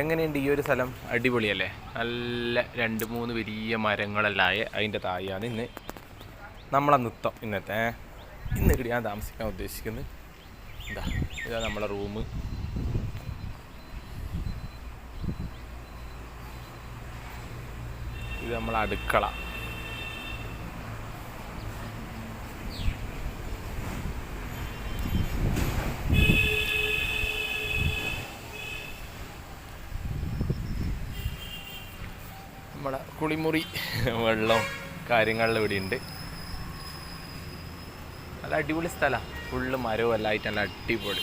എങ്ങനെയുണ്ട് ഈ ഒരു സ്ഥലം? അടിപൊളിയല്ലേ? നല്ല 2-3 വലിയ മരങ്ങളെല്ലാം ആയ അതിൻ്റെ താഴെയാണ് നമ്മളെ നൃത്തം. ഇന്ന് ഞാൻ താമസിക്കാൻ ഉദ്ദേശിക്കുന്നത് ഇതാ നമ്മളെ റൂം. ഇത് നമ്മളെ അടുക്കള. നമ്മളെ കുളിമുറി, വെള്ളം കാര്യങ്ങളിൽ ഇവിടെ ഉണ്ട്. നല്ല അടിപൊളി സ്ഥലമാണ്. ഫുള്ള് മരവും എല്ലാം ആയിട്ട് നല്ല അടിപൊളി.